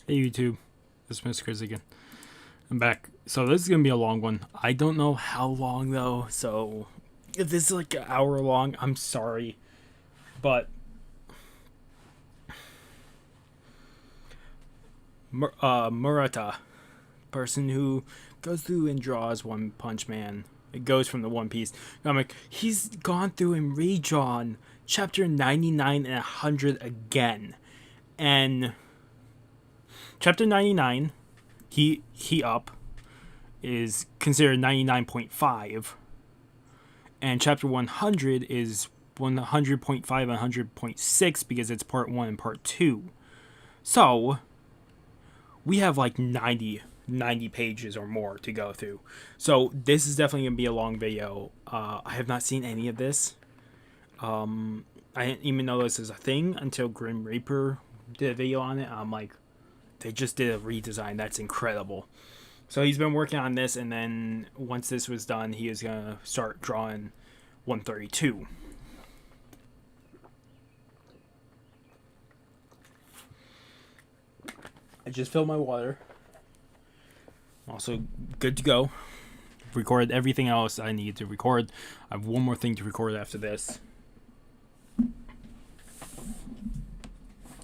Hey YouTube, it's Mr. Chris again. I'm back. So this is gonna be a long one. I don't know how long though, so if this is like an hour long, I'm sorry. But Murata, person who goes through and draws One Punch Man. It goes from the One Piece comic. He's gone through and redrawn chapter 99 and 100 again. And chapter 99, he up, is considered 99.5, and chapter 100 is 100.5 and 100.6 because it's part 1 and part 2. So we have like 90 pages or more to go through. So this is definitely going to be a long video. I have not seen any of this. I didn't even know this is a thing until Grim Reaper did a video on it. I'm like, they just did a redesign. That's incredible. So he's been working on this, and then once this was done, he is going to start drawing 132. I just filled my water. Also good to go. Recorded everything else I needed to record. I have one more thing to record after this.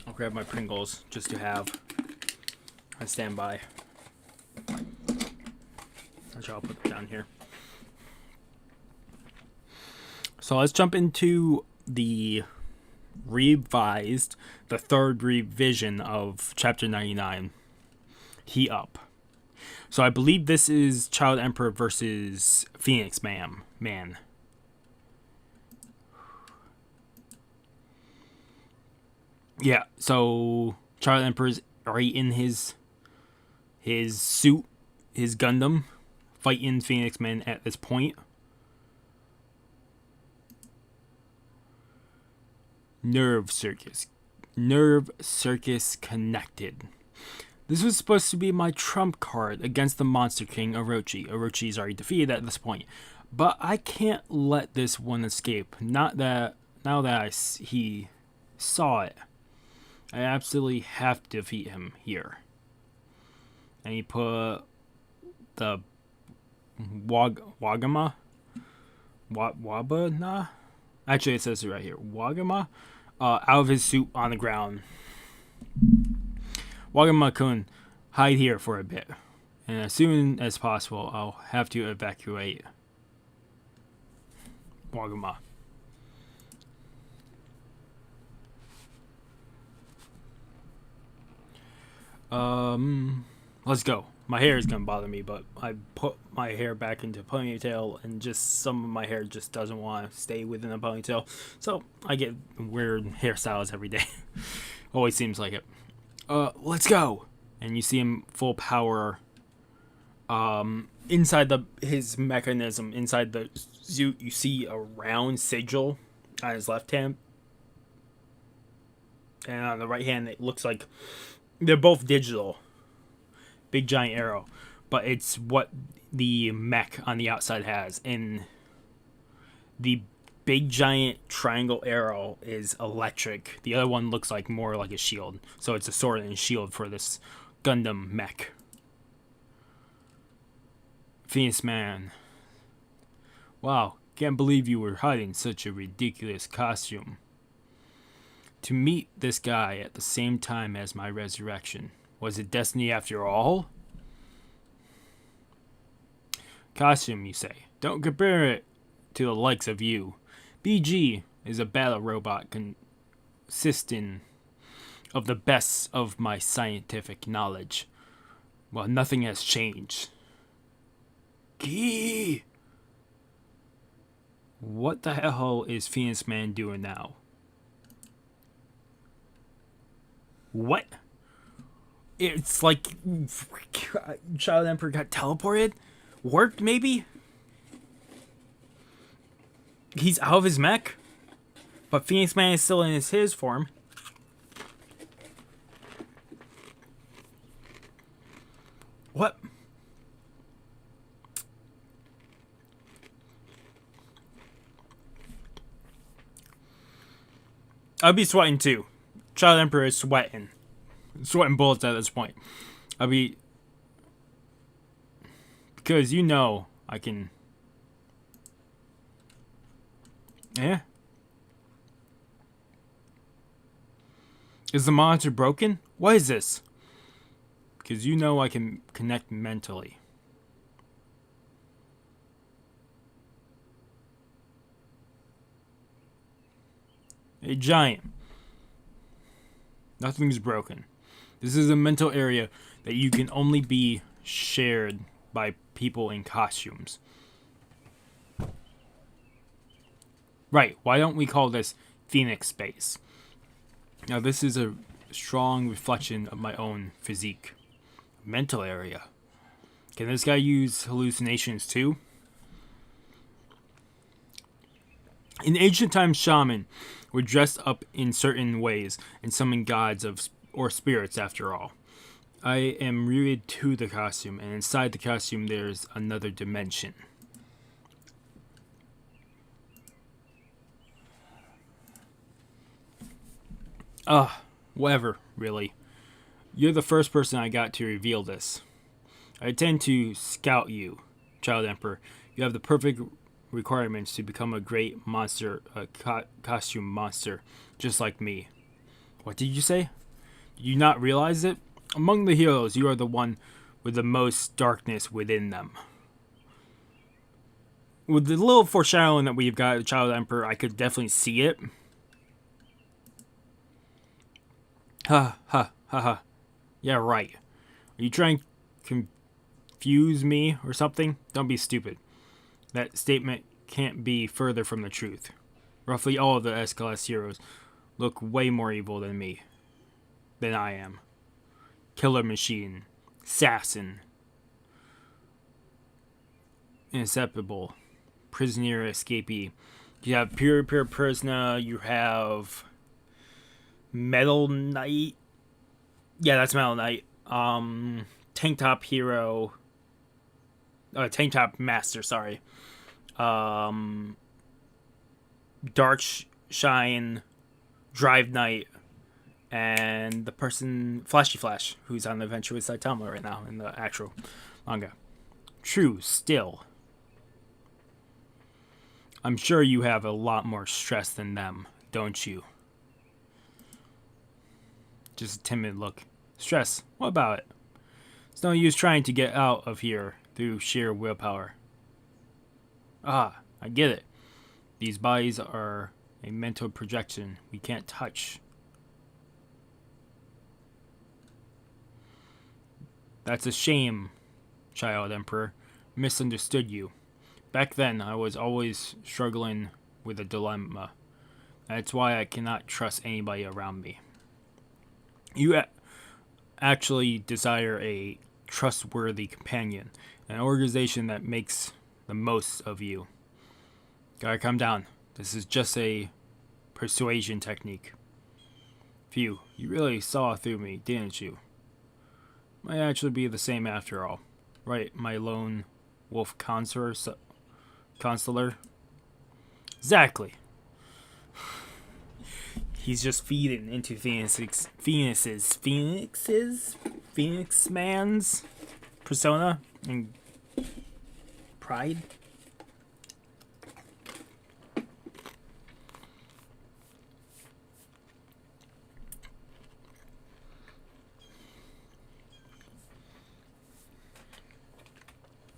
I'll grab my Pringles just to have on standby. I'll put it down here. So let's jump into the third revision of chapter 99, He Up. So I believe this is Child Emperor versus Phoenix Man. Yeah, so Child Emperor's right in his suit, his Gundam, fighting Phoenix Man at this point. Nerve Circus connected. This was supposed to be my trump card against the Monster King Orochi. Orochi's already defeated at this point, but I can't let this one escape. Now that he saw it, I absolutely have to defeat him here. And he put the Wabana. Actually, it says it right here. Wabana, out of his suit on the ground. Wabana-kun, hide here for a bit, and as soon as possible, I'll have to evacuate Wabana. Let's go. My hair is gonna bother me, but I put my hair back into a ponytail, and just some of my hair just doesn't want to stay within a ponytail, so I get weird hairstyles every day. Always seems like it. Let's go. And you see him full power. Inside his mechanism, inside the suit, you see a round sigil on his left hand, and on the right hand, it looks like they're both digital. Big giant arrow, but it's what the mech on the outside has, and the big giant triangle arrow is electric. The other one looks like more like a shield, so it's a sword and shield for this Gundam mech. Phoenix Man, wow, can't believe you were hiding such a ridiculous costume. To meet this guy at the same time as my resurrection. Was it destiny after all? Costume, you say? Don't compare it to the likes of you. BG is a battle robot consisting of the best of my scientific knowledge. Well, nothing has changed. Key! What the hell is Phoenix Man doing now? What? It's like Child Emperor got teleported? Worked, maybe? He's out of his mech? But Phoenix Man is still in his form. What? I'd be sweating too. Child Emperor is sweating bullets at this point. I'll be, because you know I can. Yeah. Is the monitor broken? What is this? Because you know I can connect mentally. A giant. Nothing's broken. This is a mental area that you can only be shared by people in costumes. Right, why don't we call this Phoenix Space? Now this is a strong reflection of my own physique. Mental area. Can this guy use hallucinations too? In ancient times, shaman were dressed up in certain ways and summoned gods or spirits after all. I am rooted to the costume, and inside the costume there's another dimension. Whatever, really. You're the first person I got to reveal this. I intend to scout you, Child Emperor. You have the perfect requirements to become a great monster, costume monster, just like me. What did you say? Did you not realize it? Among the heroes, you are the one with the most darkness within them. With the little foreshadowing that we've got, Child Emperor, I could definitely see it. Ha ha ha ha. Yeah, right. Are you trying to confuse me or something? Don't be stupid. That statement can't be further from the truth. Roughly all of the S-Class heroes look way more evil than me. Than I am. Killer Machine. Assassin. Inseparable. Prisoner escapee. You have Pure Prisoner. You have Metal Knight. Yeah, that's Metal Knight. Tank Top Hero. Tank Top Master, sorry. Dark Shine, Drive Knight, and the person Flashy Flash, who's on the adventure with Saitama right now in the actual manga. True, still. I'm sure you have a lot more stress than them, don't you? Just a timid look. Stress, what about it? It's no use trying to get out of here through sheer willpower. Ah, I get it. These bodies are a mental projection we can't touch. That's a shame, Child Emperor. Misunderstood you. Back then, I was always struggling with a dilemma. That's why I cannot trust anybody around me. You actually desire a trustworthy companion, an organization that makes the most of you. Gotta calm down. This is just a persuasion technique. Phew, you really saw through me, didn't you? Might actually be the same after all. Right, my lone wolf consular? Exactly. He's just feeding into Phoenix Man's persona and pride.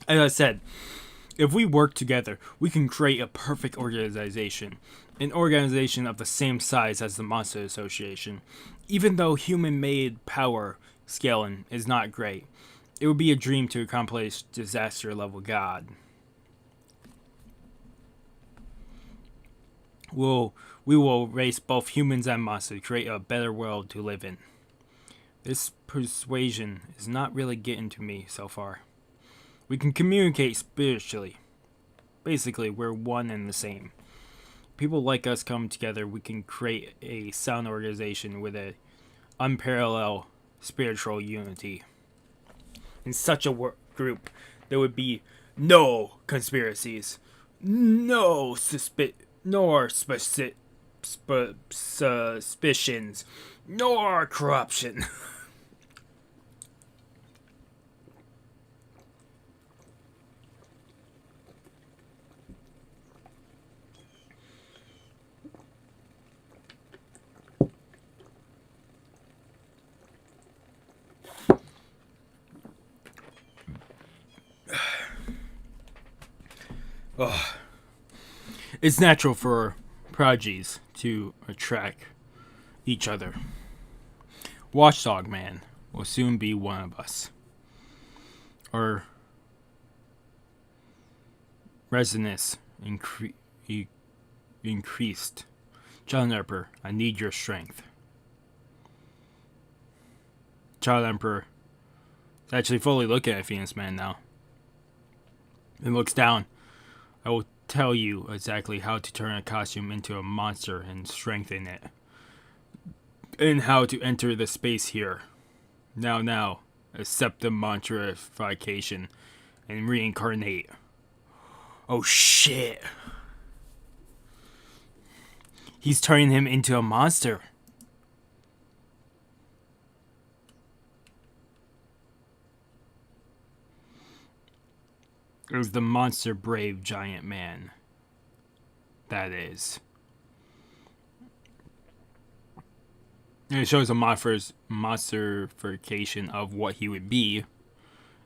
As I said, if we work together, we can create a perfect organization. An organization of the same size as the Monster Association. Even though human-made power scaling is not great, it would be a dream to accomplish disaster-level God. We will race both humans and monsters to create a better world to live in. This persuasion is not really getting to me so far. We can communicate spiritually. Basically, we're one and the same. People like us come together, we can create a sound organization with an unparalleled spiritual unity. In such a group, there would be no conspiracies, no suspicions nor corruption. Oh. It's natural for prodigies to attract each other. Watchdog Man will soon be one of us. Our resonance increased. Child Emperor, I need your strength. Child Emperor is actually fully looking at Phoenix Man now. And looks down. I will tell you exactly how to turn a costume into a monster and strengthen it. And how to enter the space here. Now, accept the monstrification and reincarnate. Oh shit. He's turning him into a monster. It was the monster brave giant man. That is. And it shows a monsterification of what he would be.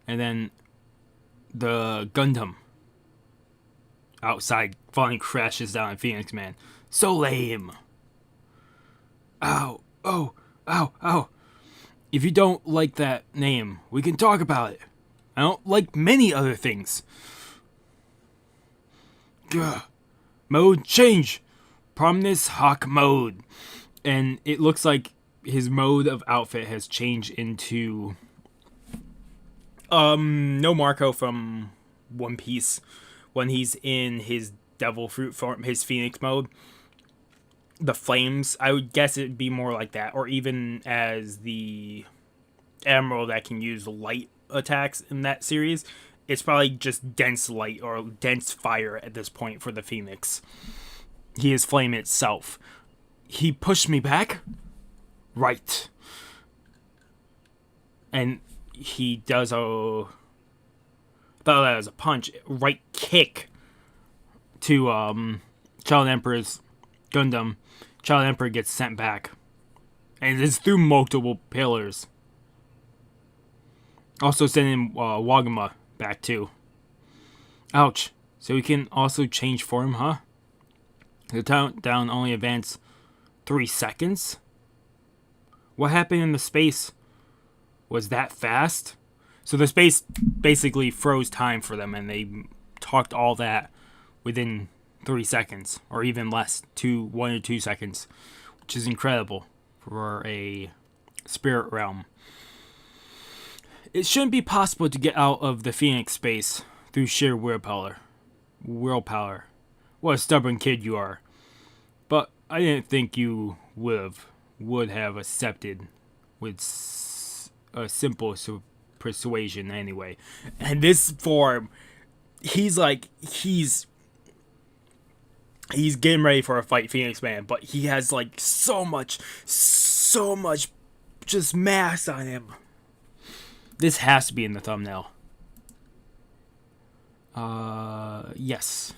And then the Gundam outside finally crashes down on Phoenix Man. So lame. Ow. Oh. Ow. Ow. If you don't like that name, we can talk about it. I don't like many other things. Gah. Mode change. Prominence Hawk mode. And it looks like his mode of outfit has changed into no Marco from One Piece when he's in his devil fruit form, his Phoenix mode. The flames, I would guess it'd be more like that, or even as the Emerald that can use light attacks in that series. It's probably just dense light or dense fire at this point for the Phoenix. He is flame itself. He pushed me back. Right. And he does a... I thought that was a punch. Right kick to Child Emperor's Gundam. Child Emperor gets sent back. And it's through multiple pillars. Also sending Wagama back too. Ouch. So we can also change form, huh? The countdown only advanced 3 seconds? What happened in the space? Was that fast? So the space basically froze time for them and they talked all that within 3 seconds. Or even less. 1 or 2 seconds. Which is incredible for a spirit realm. It shouldn't be possible to get out of the Phoenix space through sheer willpower. What a stubborn kid you are. But I didn't think you would have accepted with a simple persuasion anyway. And this form, he's getting ready for a fight, Phoenix Man, but he has like so much just mass on him. This has to be in the thumbnail. Yes.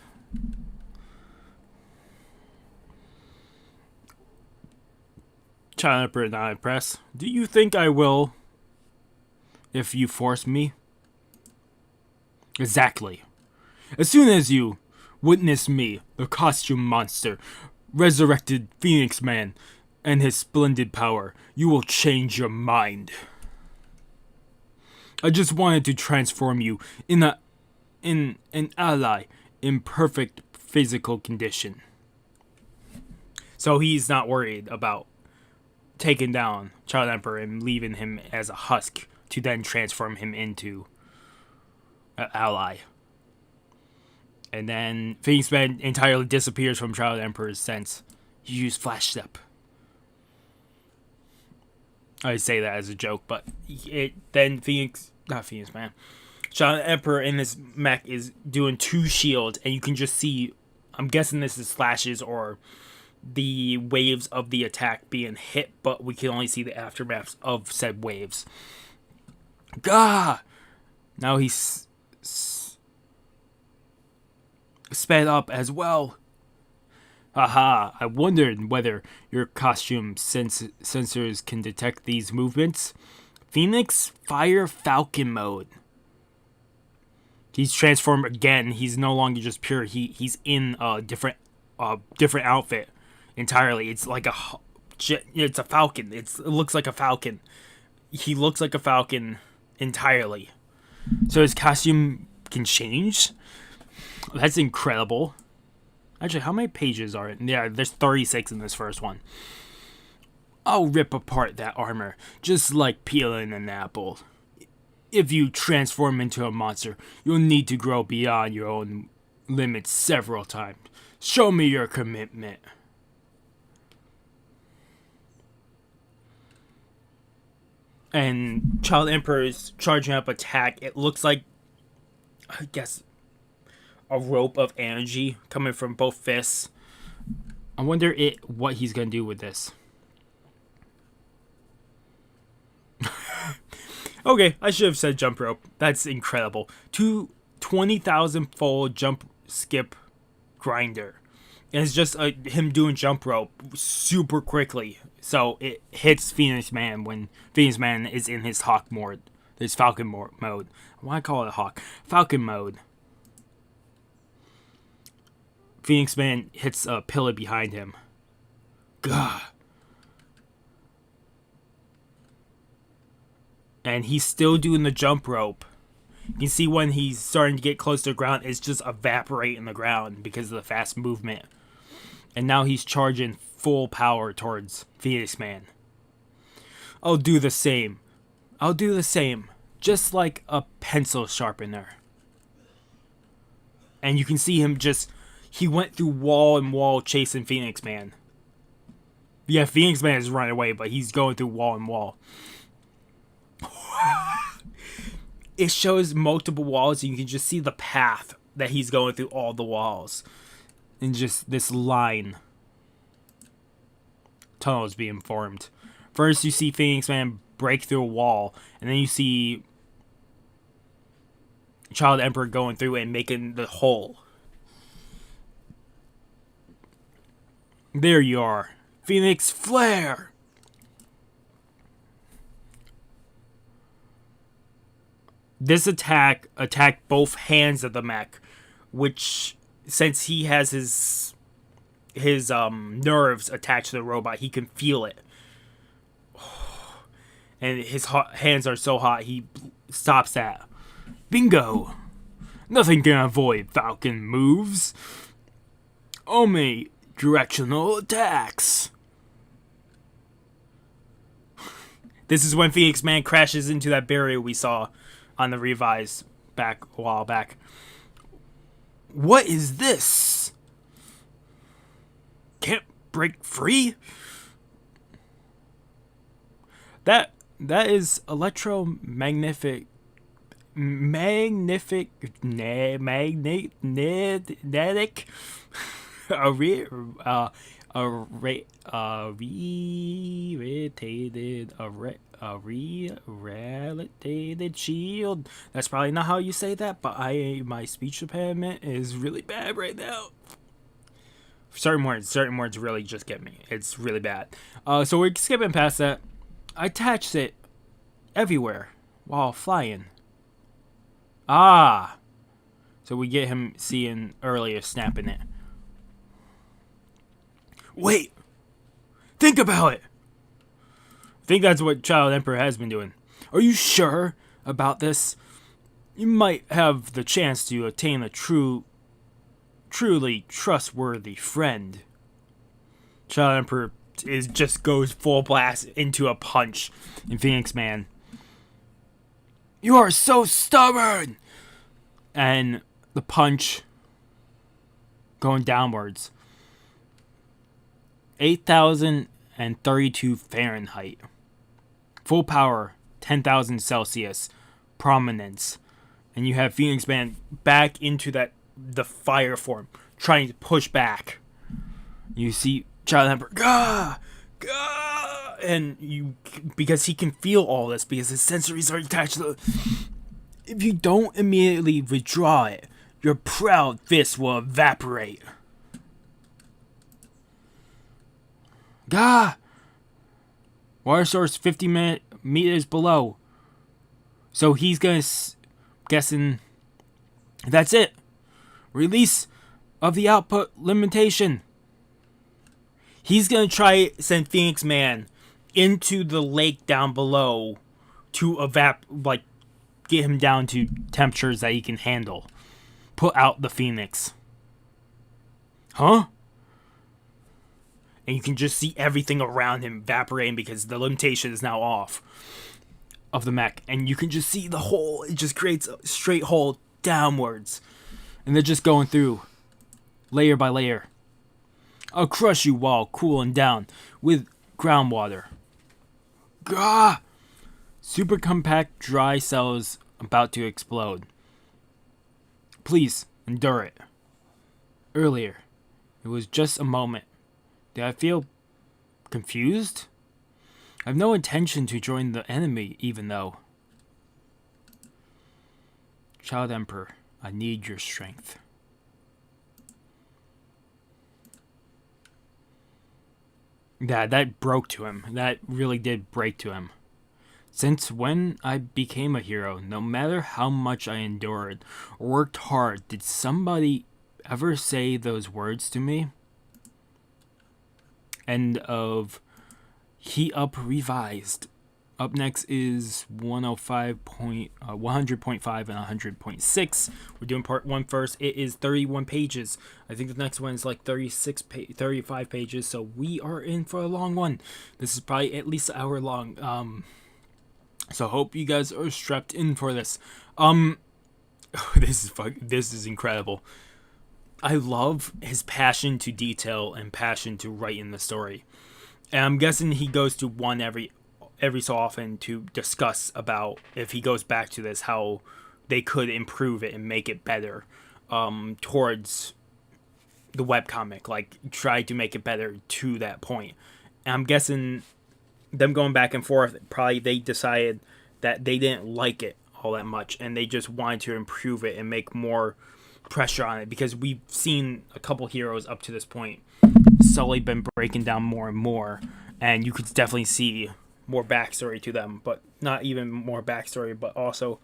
Child Emperor not impressed. Do you think I will if you force me? Exactly. As soon as you witness me, the costume monster, resurrected Phoenix Man, and his splendid power, you will change your mind. I just wanted to transform you in an ally in perfect physical condition. So he's not worried about taking down Child Emperor and leaving him as a husk to then transform him into an ally. And then Phoenix Man entirely disappears from Child Emperor's sense. You use Flash Step. I say that as a joke, but then Child Emperor in his mech is doing 2 shields, and you can just see, I'm guessing this is flashes or the waves of the attack being hit, but we can only see the aftermaths of said waves. Gah! Now he's sped up as well. Haha, I wondered whether your costume sensors can detect these movements. Phoenix Fire Falcon mode. He's transformed again. He's no longer just pure heat. He's in a different outfit entirely. It's like it's a falcon. It looks like a falcon. He looks like a falcon entirely. So his costume can change? That's incredible. Actually, how many pages are it? Yeah, there's 36 in this first one. I'll rip apart that armor, just like peeling an apple. If you transform into a monster, you'll need to grow beyond your own limits several times. Show me your commitment. And Child Emperor is charging up attack. It looks like, I guess, a rope of energy coming from both fists. I wonder what he's going to do with this. Okay, I should have said jump rope. That's incredible. 20,000 fold jump skip grinder. And it's just him doing jump rope super quickly. So it hits Phoenix Man when Phoenix Man is in his hawk mode. His falcon mode. Why call it a hawk? Falcon mode. Phoenix Man hits a pillar behind him. Gah. And he's still doing the jump rope. You can see when he's starting to get close to the ground, it's just evaporating the ground because of the fast movement. And now he's charging full power towards Phoenix Man. I'll do the same. Just like a pencil sharpener. And you can see him he went through wall and wall chasing Phoenix Man. Yeah, Phoenix Man is running away, but he's going through wall and wall. It shows multiple walls, and you can just see the path that he's going through all the walls. And just this line. Tunnel is being formed. First, you see Phoenix Man break through a wall, and then you see Child Emperor going through and making the hole. There you are. Phoenix Flare! This attacked both hands of the mech, which, since he has his nerves attached to the robot, he can feel it. And his hands are so hot, he stops that. Bingo! Nothing can avoid Falcon moves. Only directional attacks. This is when Phoenix Man crashes into that barrier we saw on the revise a while back. What is this? Can't break free? That is magnetic related shield. That's probably not how you say that, but my speech impairment is really bad right now. Certain words really just get me. It's really bad. So we're skipping past that. I attached it everywhere while flying. Ah. So we get him seeing earlier snapping it. Wait. Think about it. I think that's what Child Emperor has been doing. Are you sure about this? You might have the chance to attain a truly trustworthy friend. Child Emperor just goes full blast into a punch in Phoenix Man. You are so stubborn! And the punch going downwards. 8,032 Fahrenheit. Full power, 10,000 Celsius. Prominence. And you have Phoenix Man back into the fire form, trying to push back. You see Child Emperor, gah, gah, and because he can feel all this because his sensories are attached to. If you don't immediately withdraw it, your proud fist will evaporate. Gah! Water source 50 meters below. So he's guessing that's it. Release of the output limitation. He's gonna try send Phoenix Man into the lake down below to get him down to temperatures that he can handle. Put out the Phoenix. Huh? And you can just see everything around him evaporating because the limitation is now off of the mech. And you can just see the hole. It just creates a straight hole downwards. And they're just going through layer by layer. I'll crush you while cooling down with groundwater. Gah! Super compact dry cells about to explode. Please endure it. Earlier, it was just a moment. Did I feel confused? I have no intention to join the enemy, even though. Child Emperor, I need your strength. Yeah, that broke to him. That really did break to him. Since when I became a hero, no matter how much I endured or worked hard, did somebody ever say those words to me? End of Heat Up Revised. Up next is 100.5 and 100.6. We're doing part 1 first. It is 31 pages. I think the next one is like 35 pages, so we are in for a long one. This is probably at least an hour long. So hope you guys are strapped in for this. This is incredible. I love his passion to detail and passion to write in the story. And I'm guessing he goes to one every so often to discuss about if he goes back to this, how they could improve it and make it better towards the webcomic. Like, try to make it better to that point. And I'm guessing them going back and forth, probably they decided that they didn't like it all that much and they just wanted to improve it and make more pressure on it, because we've seen a couple heroes up to this point slowly been breaking down more and more, and you could definitely see more backstory to them, but not even more backstory, but also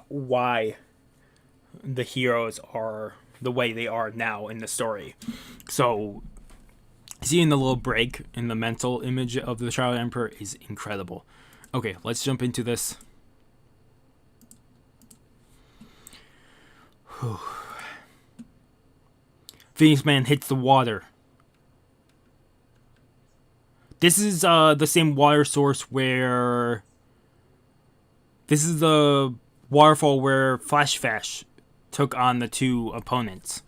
why the heroes are the way they are now in the story. So seeing the little break in the mental image of the Child Emperor is incredible. Okay, let's jump into this. Phoenix Man hits the water. This is the same water source where... This is the waterfall where Flash took on the two opponents.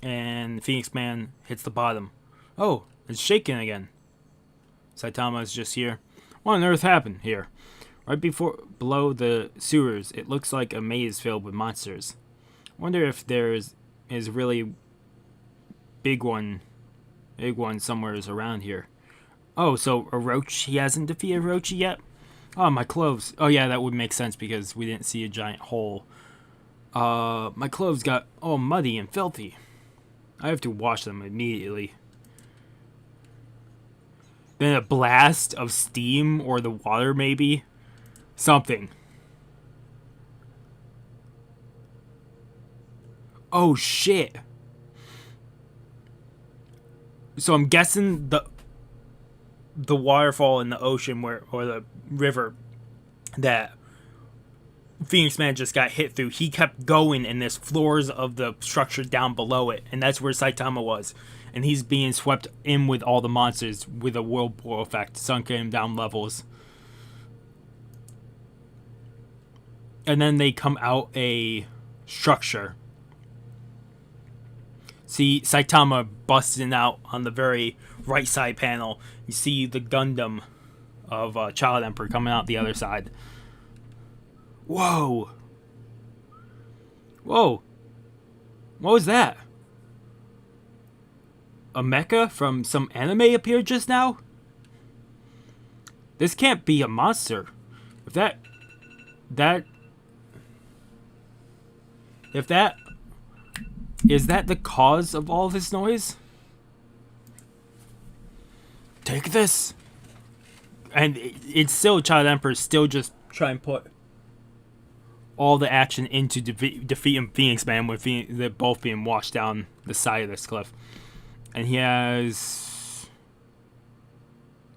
And Phoenix Man hits the bottom. Oh, it's shaking again. Saitama is just here. What on earth happened here? Right below the sewers, it looks like a maze filled with monsters. Wonder if there's really big one somewhere around here. Oh, so Orochi, he hasn't defeated Orochi yet? Oh, my clothes. Oh yeah, that would make sense because we didn't see a giant hole. My clothes got all muddy and filthy. I have to wash them immediately. Then a blast of steam or the water maybe? Something. Oh shit. So I'm guessing the waterfall in the ocean or the river that Phoenix Man just got hit through, he kept going in this floors of the structure down below it, and that's where Saitama was. And he's being swept in with all the monsters with a whirlpool effect, sunken him down levels. And then they come out a structure. See Saitama busting out on the very right side panel. You see the Gundam of Child Emperor coming out the other side. Whoa. Whoa. What was that? a mecha from some anime appeared just now? This can't be a monster. If that is that the cause of all this noise? Take this. And it's still Child Emperor still just trying to put all the action into defeating Phoenix Man, with they're both being washed down the side of this cliff. And he has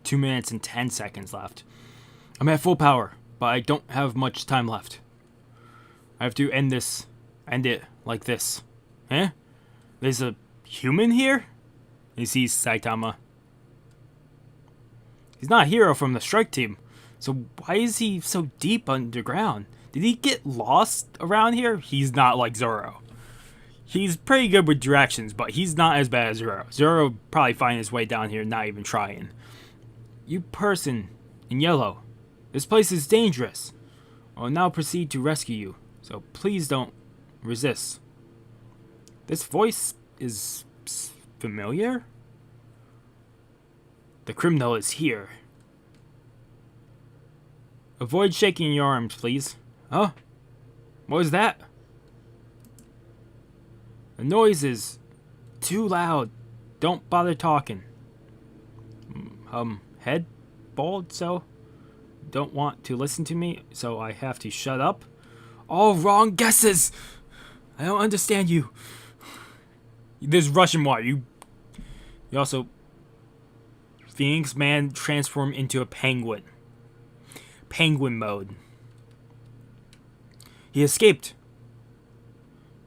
2 minutes and 10 seconds left. I'm at full power, but I don't have much time left. I have to end it like this. Huh? There's a human here? He sees Saitama. He's not a hero from the strike team, so why is he so deep underground? Did he get lost around here? He's not like Zoro. He's pretty good with directions, but he's not as bad as Zoro. Zoro probably find his way down here, not even trying. You person in yellow, this place is dangerous. I will now proceed to rescue you, so please don't resist. This voice is familiar? The criminal is here. Avoid shaking your arms, please. Huh? What was that? The noise is too loud. Don't bother talking. Head bald, so don't want to listen to me, so I have to shut up? All wrong guesses! I don't understand you. There's Russian water. You also... Phoenix Man transformed into a penguin. Penguin mode. He escaped.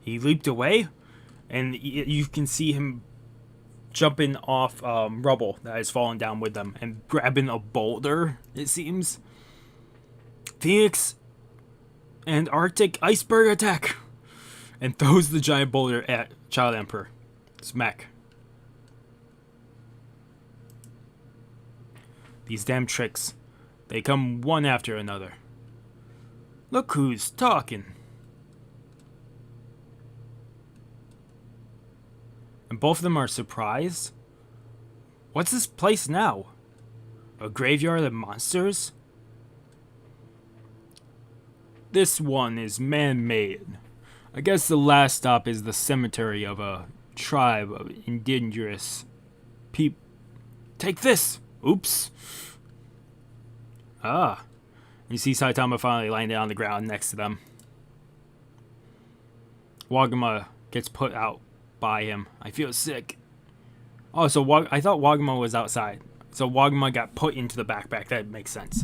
He leaped away, and you can see him jumping off rubble that has fallen down with them and grabbing a boulder, it seems. Phoenix and Arctic iceberg attack, and throws the giant boulder at Child Emperor. Smack. These damn tricks. They come one after another. Look who's talking. And both of them are surprised. What's this place now? A graveyard of monsters? This one is man-made. I guess the last stop is the cemetery of a tribe of indigenous people. Take this! Oops. Ah. You see Saitama finally lying down on the ground next to them. Wagama gets put out by him. I feel sick. Oh, so I thought Wagama was outside. So Wagama got put into the backpack. That makes sense.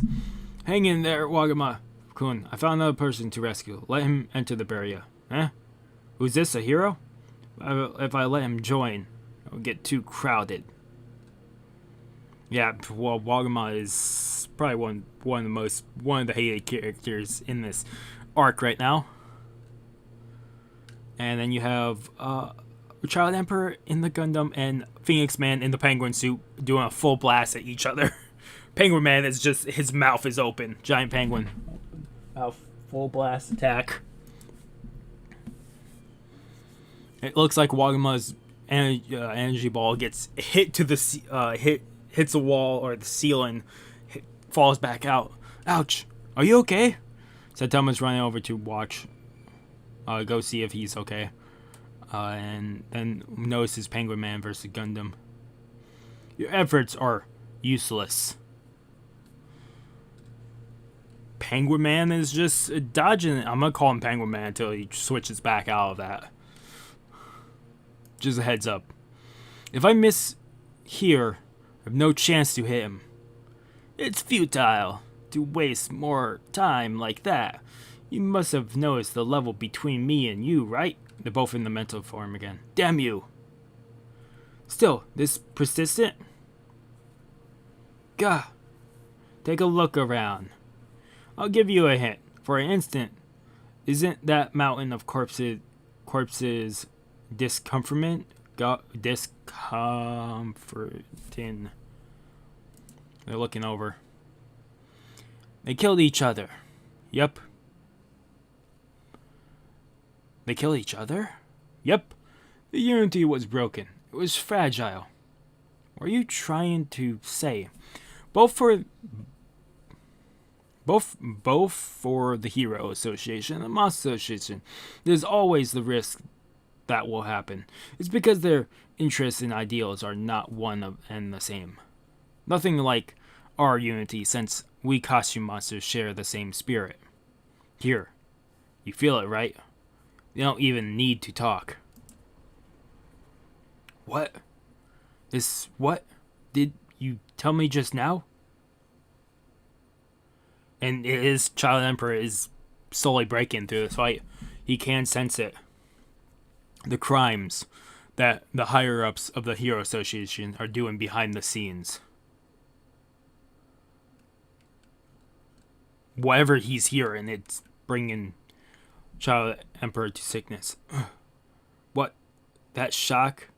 Hang in there, Wagama-kun. I found another person to rescue. Let him enter the barrier. Huh? Who's this, a hero? If I let him join, it'll get too crowded. Yeah, well, Wagama is probably one of the hated characters in this arc right now. And then you have Child Emperor in the Gundam and Phoenix Man in the penguin suit doing a full blast at each other. Penguin Man is just, his mouth is open. Giant penguin. Full blast attack. It looks like Wagama's energy ball gets hit to the hits a wall or the ceiling, falls back out. Ouch! Are you okay? Saitama's running over to watch, go see if he's okay, and then notices Penguin Man versus Gundam. Your efforts are useless. Penguin Man is just dodging it. I'm gonna call him Penguin Man until he switches back out of that. Just a heads up. If I miss here, I have no chance to hit him. It's futile to waste more time like that. You must have noticed the level between me and you, right? They're both in the mental form again. Damn you. Still, this persistent? Gah. Take a look around. I'll give you a hint. For an instant, isn't that mountain of corpses discomforting? Discomforting. They're looking over. They killed each other. Yep. They killed each other? Yep. The unity was broken. It was fragile. What are you trying to say? Both for both for the Hero Association and the Monster Association, there's always the risk that will happen. It's because their interests and ideals are not one and the same. Nothing like our unity, since we costume monsters share the same spirit. Here, you feel it, right? You don't even need to talk. What? What did you tell me just now? And his Child Emperor is slowly breaking through this fight. He can sense it. The crimes that the higher-ups of the Hero Association are doing behind the scenes. Whatever he's hearing, it's bringing Child Emperor to sickness. What? That shock?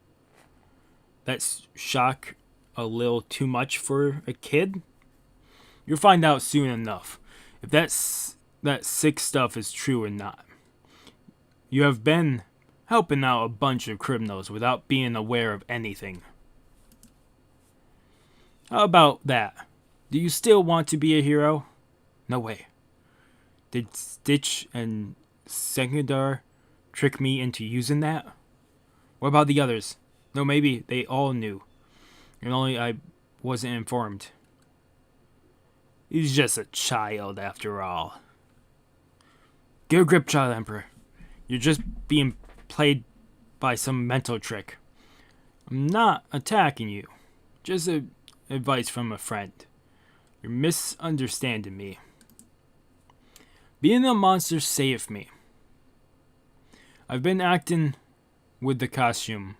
That's shock a little too much for a kid? You'll find out soon enough if that sick stuff is true or not. You have been helping out a bunch of criminals without being aware of anything. How about that? Do you still want to be a hero? No way. Did Stitch and Sekundar trick me into using that? What about the others? No, maybe they all knew, and only I wasn't informed. He's just a child after all. Get a grip, Child Emperor. You're just being played by some mental trick. I'm not attacking you. Just advice from a friend. You're misunderstanding me. Being a monster saved me. I've been acting with the costume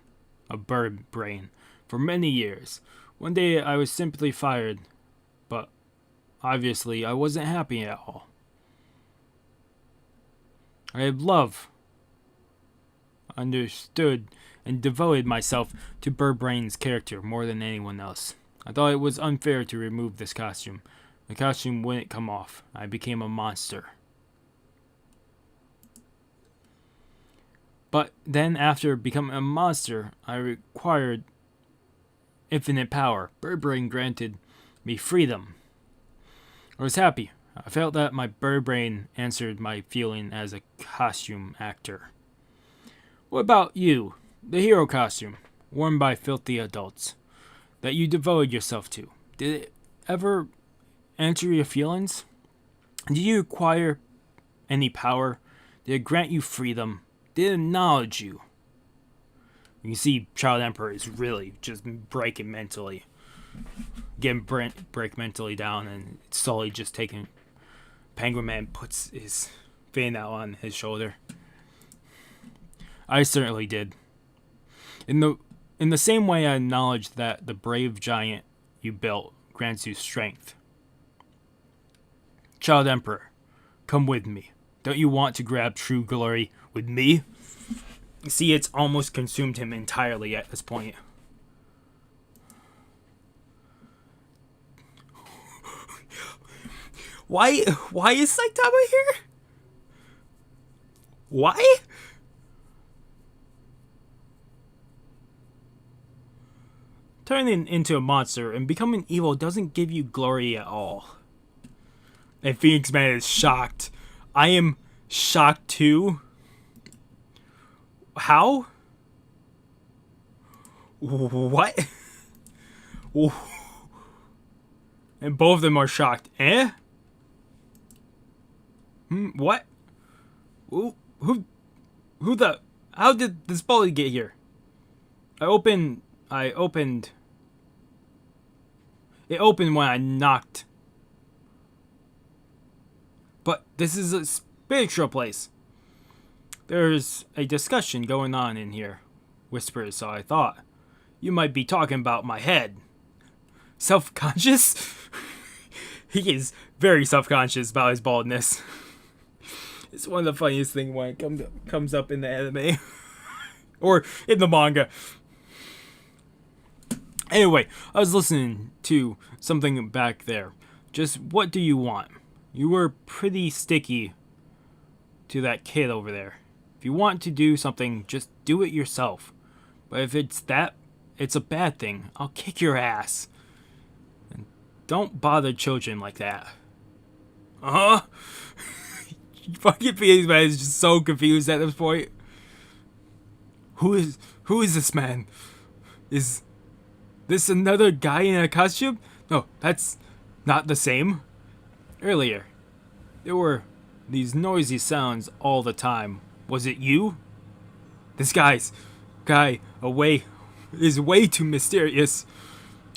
of Bird Brain for many years. One day I was simply fired, but obviously I wasn't happy at all. I had love, understood, and devoted myself to Bird Brain's character more than anyone else. I thought it was unfair to remove this costume. The costume wouldn't come off. I became a monster. But then after becoming a monster, I required infinite power. Bird Brain granted me freedom. I was happy. I felt that my bird brain answered my feeling as a costume actor. What about you, the hero costume, worn by filthy adults, that you devoted yourself to? Did it ever answer your feelings? Did you acquire any power? Did it grant you freedom? Did it acknowledge you? You can see Child Emperor is really just breaking mentally. Getting break mentally down and slowly just taking... Penguin Man puts his fan out on his shoulder. I certainly did. In the same way I acknowledged that the brave giant you built grants you strength. Child Emperor, come with me. Don't you want to grab true glory with me? See, it's almost consumed him entirely at this point. Why is Saitama here? Why? Turning into a monster and becoming evil doesn't give you glory at all. And Phoenix Man is shocked. I am shocked too. How? What? And both of them are shocked. Eh? What? Who the... How did this bully get here? It opened... It opened when I knocked. But this is a spiritual place. There's a discussion going on in here. Whispers, so I thought. You might be talking about my head. Self-conscious? He is very self-conscious about his baldness. It's one of the funniest things when it comes up in the anime. Or in the manga. Anyway, I was listening to something back there. Just what do you want? You were pretty sticky to that kid over there. If you want to do something, just do it yourself. But if it's that it's a bad thing. I'll kick your ass. And don't bother children like that. Uh-huh. Fucking Phoenix Man is just so confused at this point. Who is this man? Is this another guy in a costume? No, that's not the same. Earlier, there were these noisy sounds all the time. Was it you? This guy is way too mysterious.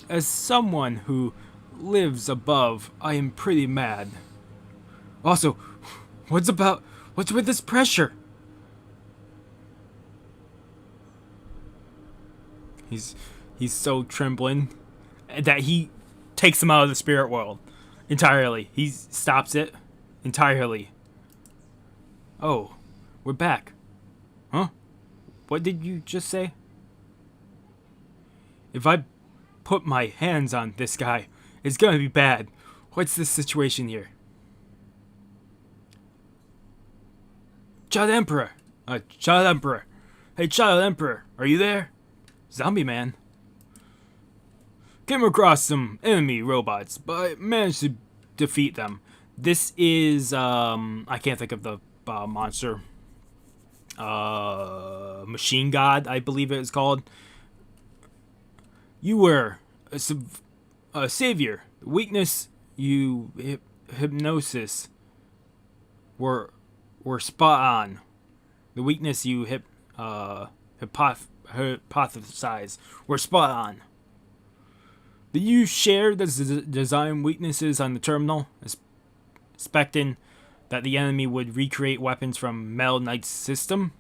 As someone who lives above, I am pretty mad. Also, what's with this pressure? He's so trembling that he takes him out of the spirit world entirely. He stops it entirely. Oh, we're back. Huh? What did you just say? If I put my hands on this guy, it's gonna be bad. What's the situation here? Child Emperor! Child Emperor! Hey, Child Emperor, are you there? Zombie Man. Came across some enemy robots, but I managed to defeat them. This is, I can't think of the monster. Machine God, I believe it is called. You were a savior. The weakness hypnosis were spot on. The weakness you hypothesize were spot on. Did you share the design weaknesses on the terminal, expecting that the enemy would recreate weapons from Metal Knight's system?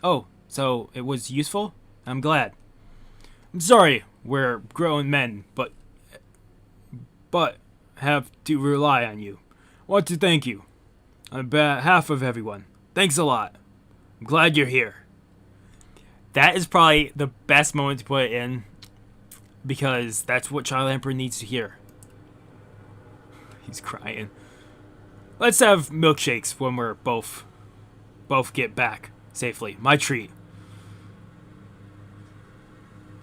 Oh, so it was useful? I'm glad. I'm sorry, we're grown men, but have to rely on you. I want to thank you on behalf of everyone. Thanks a lot. I'm glad you're here. That is probably the best moment to put it in, because that's what Child Emperor needs to hear. He's crying. Let's have milkshakes when we're both get back safely. My treat.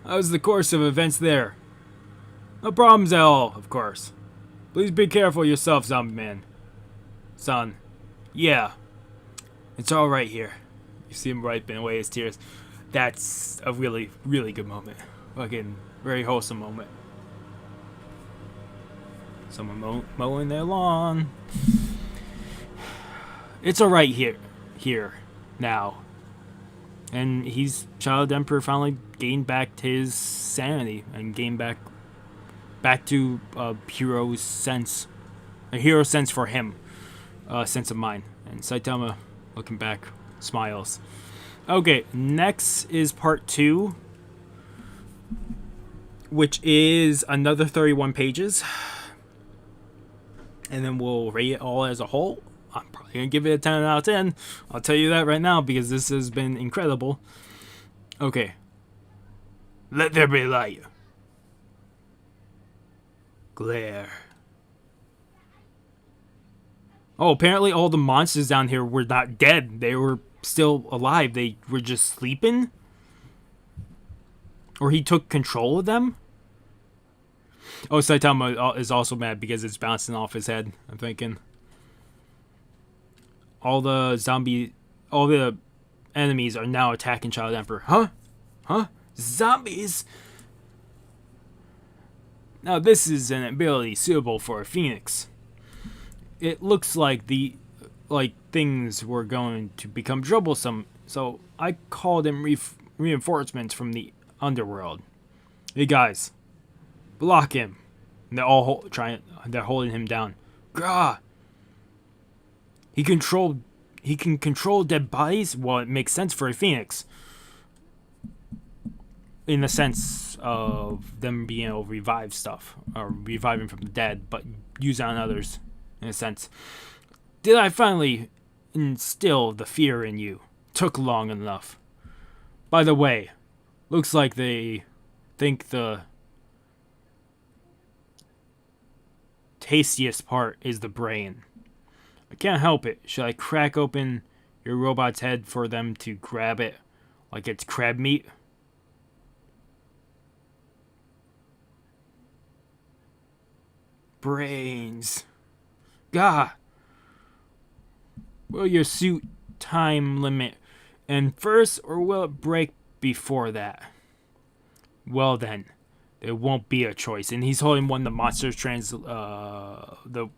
How's the course of events there? No problems at all, of course. Please be careful yourself, Zombie Man. Son. Yeah. It's alright here. You see him wiping away his tears. That's a really, really good moment. Fucking very wholesome moment. Someone mowing their lawn. It's alright here, now. And Child Emperor finally gained back his sanity and gained back to a hero sense for him, sense of mind. And Saitama, looking back, smiles. Okay, next is part 2, which is another 31 pages. And then we'll rate it all as a whole. I'm probably going to give it a 10 out of 10. I'll tell you that right now, because this has been incredible. Okay. Let there be light. Glare. Oh, apparently all the monsters down here were not dead. They were still alive. They were just sleeping? Or he took control of them? Oh, Saitama is also mad because it's bouncing off his head, I'm thinking. All the enemies are now attacking Child Emperor. Huh? Zombies? Now this is an ability suitable for a phoenix. It looks like things were going to become troublesome, so I called in reinforcements from the underworld. Hey guys, block him. And they're all they're holding him down. Gah! He can control dead bodies? Well, it makes sense for a phoenix. In the sense of them being able to revive stuff. Or reviving from the dead, but use it on others, in a sense. Did I finally instill the fear in you? Took long enough. By the way, looks like they think the tastiest part is the brain. I can't help it. Should I crack open your robot's head for them to grab it like it's crab meat? brains. Gah! Will your suit time limit end first, or will it break before that? Well then, there won't be a choice. And he's holding one of the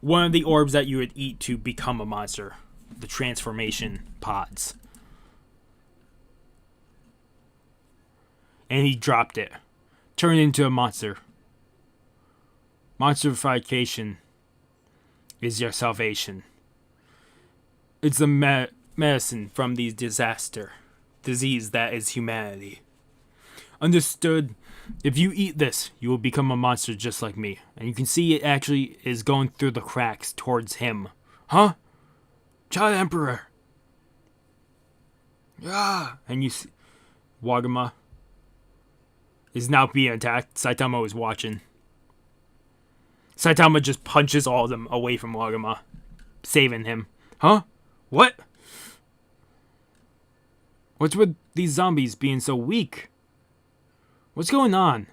one of the orbs that you would eat to become a monster. The transformation pods. And he dropped it. Turned into a monster. Monsterification is your salvation. It's the medicine from the disease that is humanity. Understood? If you eat this, you will become a monster just like me. And you can see it actually is going through the cracks towards him. Huh? Child Emperor. Ah! And you see Wagama is now being attacked. Saitama is watching. Saitama just punches all of them away from Wagama, saving him. Huh? What? What's with these zombies being so weak? What's going on?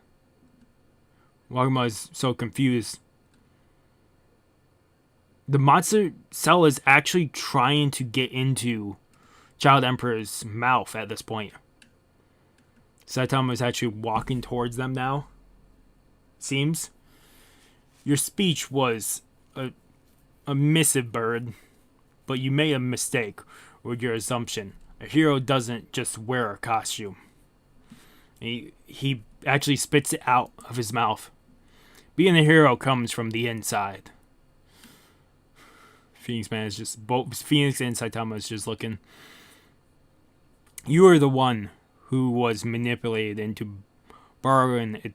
Wagama is so confused. The monster cell is actually trying to get into Child Emperor's mouth at this point. Saitama is actually walking towards them now. Seems. Your speech was a missive bird, but you made a mistake with your assumption. A hero doesn't just wear a costume. He actually spits it out of his mouth. Being a hero comes from the inside. Phoenix Man is just both Phoenix and Saitama is just looking. You are the one who was manipulated into borrowing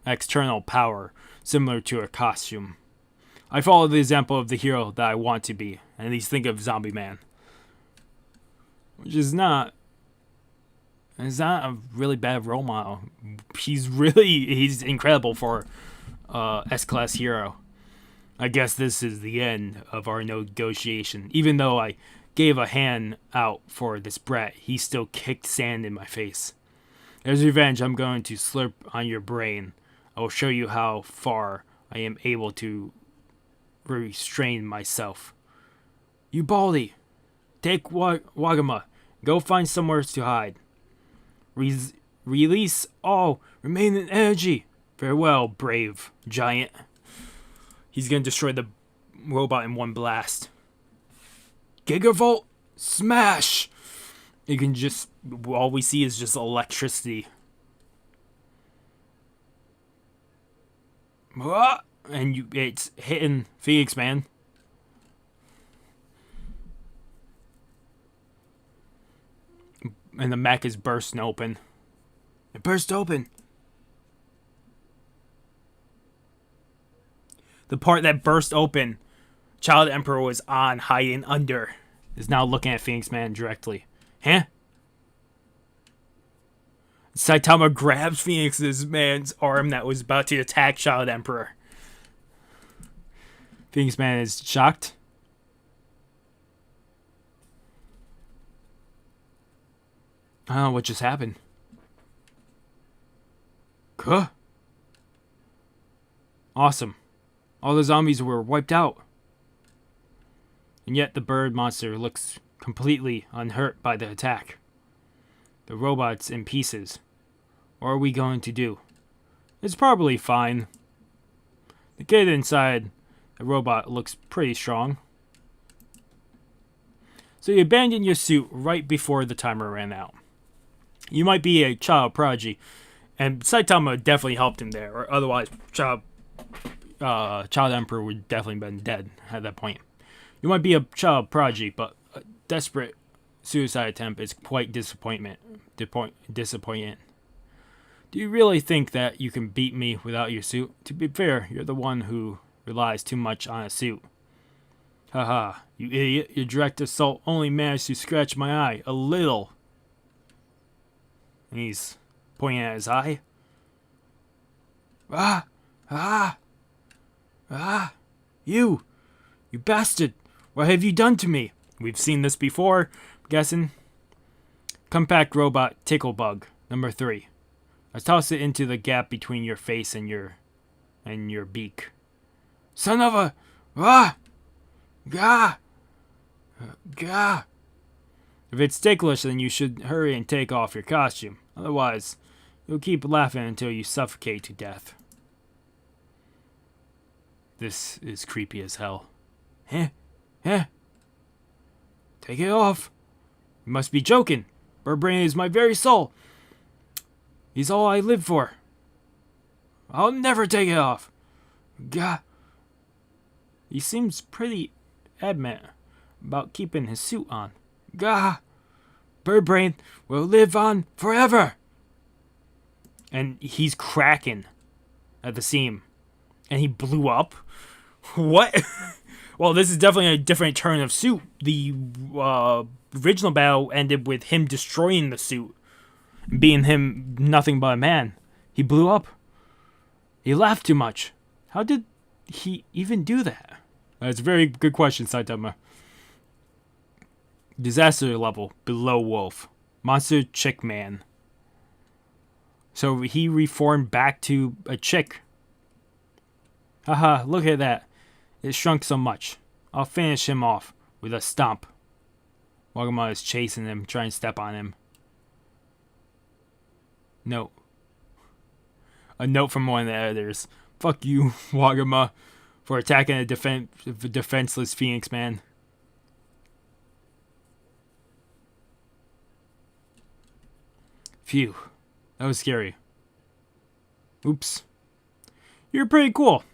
external power similar to a costume. I follow the example of the hero that I want to be, and at least think of Zombie Man. Which is not a really bad role model. He's incredible for S-class hero. I guess this is the end of our negotiation. Even though I gave a hand out for this brat, he still kicked sand in my face. As revenge, I'm going to slurp on your brain. I will show you how far I am able to restrain myself. You Baldy, take Wagama. Go find somewhere to hide. Release all remaining energy. Farewell, brave giant. He's going to destroy the robot in one blast. Gigavolt smash! You can just... all we see is just electricity. And it's hitting Phoenix Man. And the mech is bursting open. It burst open. The part that burst open, Child Emperor was on, hiding under, is now looking at Phoenix Man directly. Huh? Saitama grabs Phoenix Man's arm that was about to attack Child Emperor. Phoenix Man is shocked. I don't know what just happened. Huh? Awesome. All the zombies were wiped out. And yet the bird monster looks completely unhurt by the attack. The robot's in pieces. What are we going to do? It's probably fine. The kid inside the robot looks pretty strong. So you abandoned your suit right before the timer ran out. You might be a child prodigy, and Saitama definitely helped him there, or otherwise Child Emperor would definitely been dead at that point. You might be a child prodigy, but a desperate suicide attempt is quite disappointing. Do you really think that you can beat me without your suit? To be fair, you're the one who relies too much on a suit. Haha, you idiot. Your direct assault only managed to scratch my eye a little. And he's pointing at his eye. You bastard. What have you done to me? We've seen this before, I'm guessing. Compact Robot Ticklebug, number 3. I toss it into the gap between your face and your beak. Son of a... Ah! Gah! Gah! If it's ticklish, then you should hurry and take off your costume. Otherwise, you'll keep laughing until you suffocate to death. This is creepy as hell. Heh? Heh? Take it off. You must be joking. Birdbrain is my very soul. He's all I live for. I'll never take it off. Gah. He seems pretty adamant about keeping his suit on. Gah. Birdbrain will live on forever. And he's cracking at the seam. And he blew up? What? Well, this is definitely a different turn of suit. The original battle ended with him destroying the suit. Being him nothing but a man. He blew up. He laughed too much. How did he even do that? That's a very good question, Saitama. Disaster level below Wolf. Monster Chick Man. So he reformed back to a chick. Haha, look at that. It shrunk so much. I'll finish him off with a stomp. Wagama is chasing him, trying to step on him. Note. A note from one of the editors. Fuck you, Wagama, for attacking a defenseless Phoenix man. Phew. That was scary. Oops. You're pretty cool.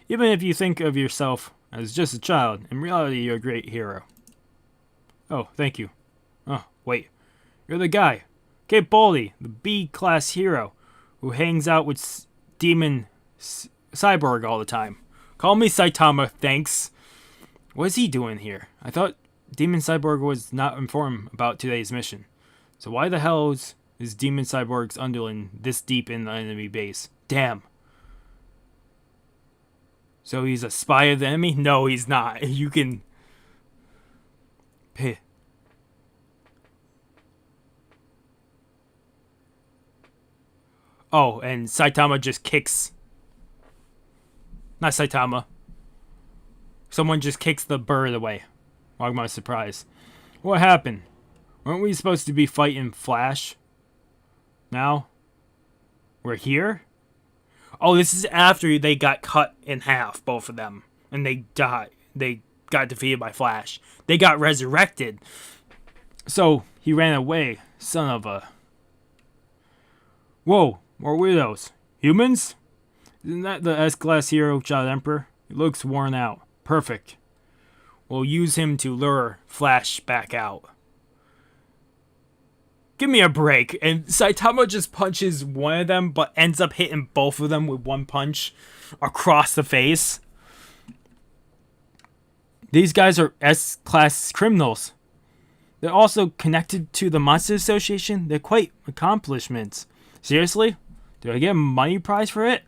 Even if you think of yourself as just a child, in reality you're a great hero. Oh, thank you. Oh, wait. You're the guy. Kate Baldy, the B-class hero, who hangs out with Demon Cyborg all the time. Call me Saitama, thanks. What is he doing here? I thought Demon Cyborg was not informed about today's mission. So why the hell is Demon Cyborg's underling this deep in the enemy base? Damn. So he's a spy of the enemy? No, he's not. You can... Peh. Oh, and Saitama just kicks... Not Saitama. Someone just kicks the bird away. Wagama's surprised. What happened? Weren't we supposed to be fighting Flash? Now? We're here? Oh, this is after they got cut in half, both of them. And they died. They got defeated by Flash. They got resurrected. So, he ran away. Son of a... Whoa, more weirdos. Humans? Isn't that the S-Class hero, Child Emperor? He looks worn out. Perfect. We'll use him to lure Flash back out. Give me a break. And Saitama just punches one of them, but ends up hitting both of them with one punch across the face. These guys are S-Class criminals. They're also connected to the Monster Association. They're quite accomplishments. Seriously? Do I get a money prize for it?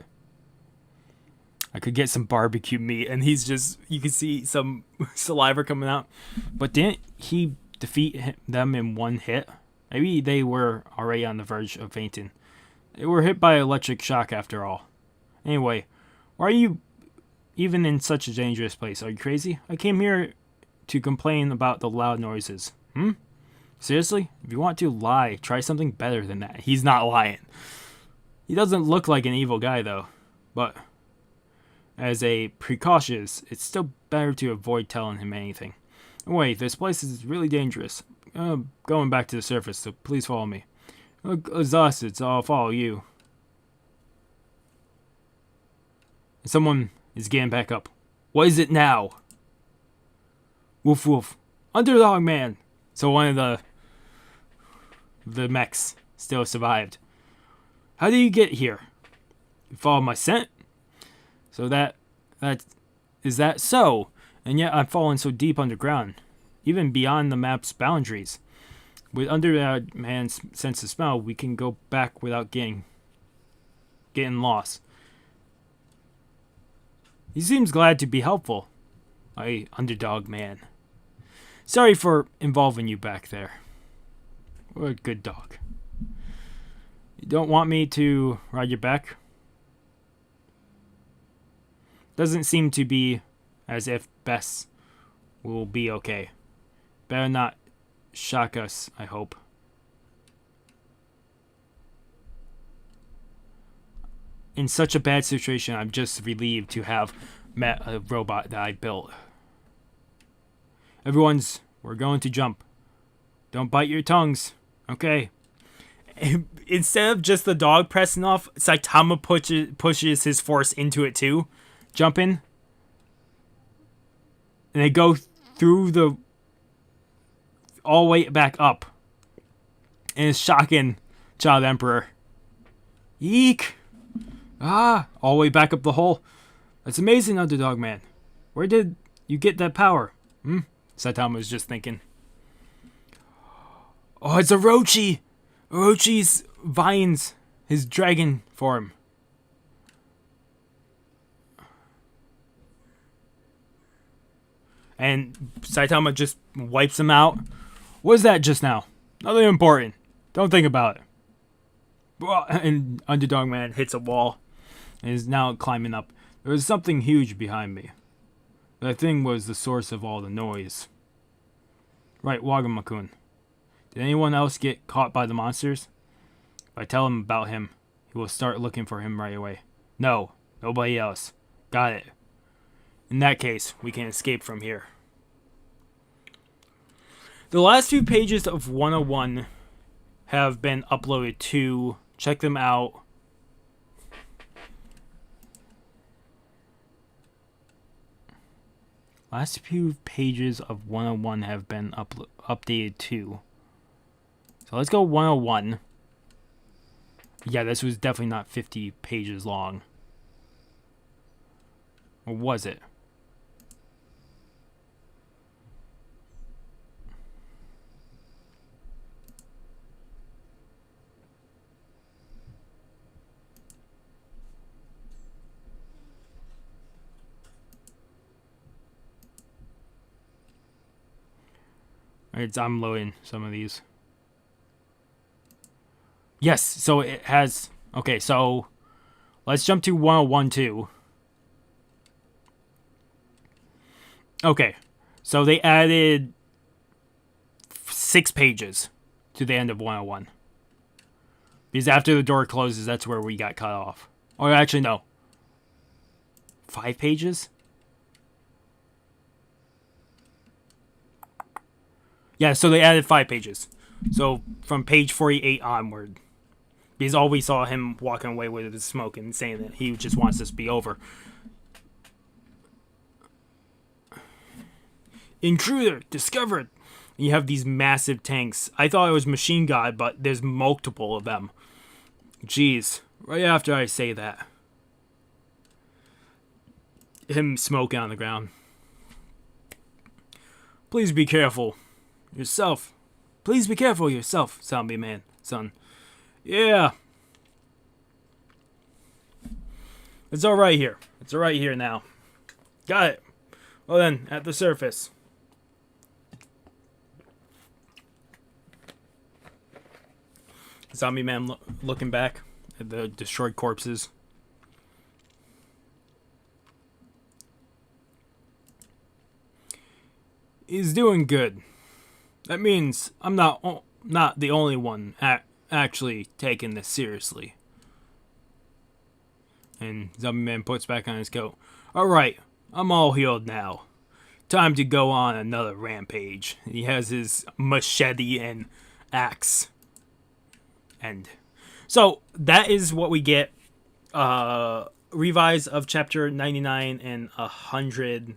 I could get some barbecue meat, and he's just... You can see some saliva coming out. But didn't he defeat them in one hit? Maybe they were already on the verge of fainting. They were hit by electric shock after all. Anyway, why are you even in such a dangerous place? Are you crazy? I came here to complain about the loud noises. Seriously? If you want to lie, try something better than that. He's not lying. He doesn't look like an evil guy, though. But as a precautions, it's still better to avoid telling him anything. Wait, this place is really dangerous. Going back to the surface, so please follow me. Look exhausted, so I'll follow you. Someone is getting back up. What is it now? Woof woof. Underdog man. So one of the mechs still survived. How did you get here? You followed my scent? So that is that so? And yet I've fallen so deep underground, even beyond the map's boundaries. With Underman's sense of smell, we can go back without getting lost. He seems glad to be helpful. Underdog man. Sorry for involving you back there. What a good dog. You don't want me to ride your back? Doesn't seem to be as if Bess will be okay. Better not shock us, I hope. In such a bad situation, I'm just relieved to have met a robot that I built. We're going to jump. Don't bite your tongues. Okay. Instead of just the dog pressing off, Saitama pushes his force into it too. Jumping. And they go through the... all the way back up. And it's shocking Child Emperor. Eek! All the way back up the hole. That's amazing, Underdog Man. Where did you get that power? Saitama was just thinking. Oh, it's Orochi! Orochi's vines. His dragon form. And Saitama just wipes him out. What was that just now? Nothing important. Don't think about it. And Underdog Man hits a wall and is now climbing up. There was something huge behind me. That thing was the source of all the noise. Right, Wagama-kun. Did anyone else get caught by the monsters? If I tell him about him, he will start looking for him right away. No, nobody else. Got it. In that case, we can escape from here. The last few pages of 101 have been uploaded too. Check them out. Last few pages of 101 have been updated too. So let's go 101. Yeah, this was definitely not 50 pages long. Or was it? I'm loading some of these. Yes, so it has... Okay, so let's jump to 101 too. Okay, so they added 6 pages to the end of 101. Because after the door closes, that's where we got cut off. Or actually, no. 5 pages? Yeah, so they added 5 pages. So from page 48 onward. Because all we saw him walking away with is smoke and saying that he just wants this to be over. Intruder discovered. You have these massive tanks. I thought it was Machine God, but there's multiple of them. Jeez. Right after I say that. Him smoking on the ground. Please be careful. Yourself. Please be careful yourself, Zombie Man, son. Yeah. It's alright here. It's alright here now. Got it. Well then, at the surface. Zombie Man looking back at the destroyed corpses. He's doing good. That means I'm not the only one actually taking this seriously. And Zombie Man puts back on his coat. Alright, I'm all healed now. Time to go on another rampage. He has his machete and axe. And so that is what we get. Revise of chapter 99 and 100.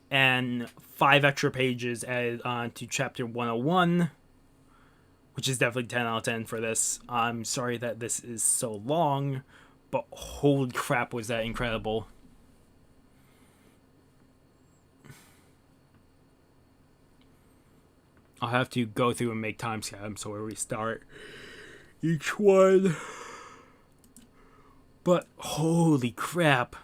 And 5 extra pages added on to chapter 101, which is definitely 10 out of 10 for this. I'm sorry that this is so long, but holy crap was that incredible. I'll have to go through and make timestamps so we restart each one. But holy crap.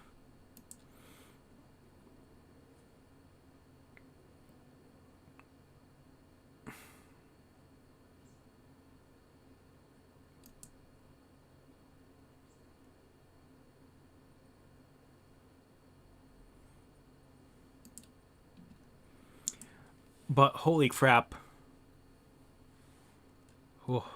But holy crap. Oh.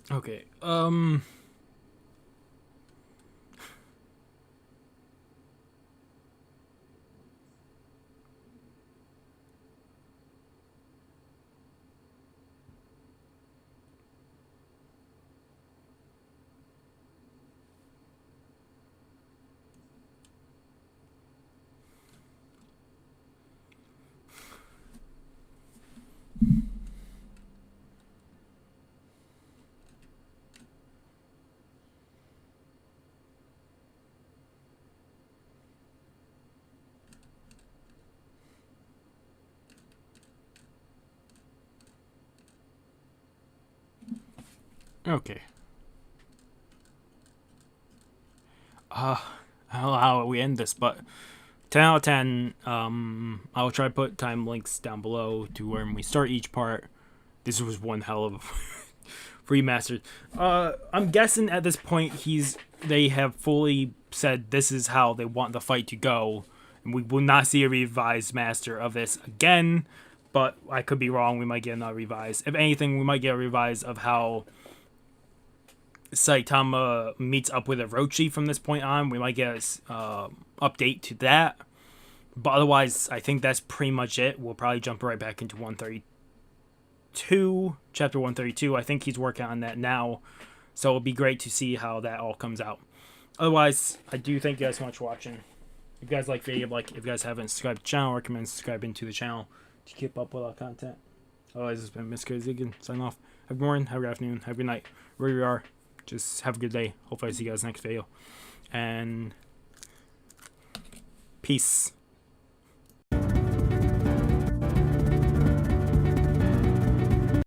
Okay. Okay. I don't know how we end this, but 10 out of 10. I'll try to put time links down below to when we start each part. This was one hell of a remastered. I'm guessing at this point they have fully said this is how they want the fight to go, and we will not see a revised master of this again. But I could be wrong. We might get another revised. If anything, we might get a revised of how Saitama meets up with Orochi from this point on. We might get a update to that. But otherwise, I think that's pretty much it. We'll probably jump right back into 132, chapter 132. I think he's working on that now. So it'll be great to see how that all comes out. Otherwise, I do thank you guys so much for watching. If you guys like the video, if you guys haven't subscribed to the channel, I recommend subscribing to the channel to keep up with our content. Otherwise, it's been Mr. Ziggin. Sign off. Have a good morning, have a good afternoon, have a good night. Wherever you are, just have a good day. Hopefully I see you guys next video. And peace.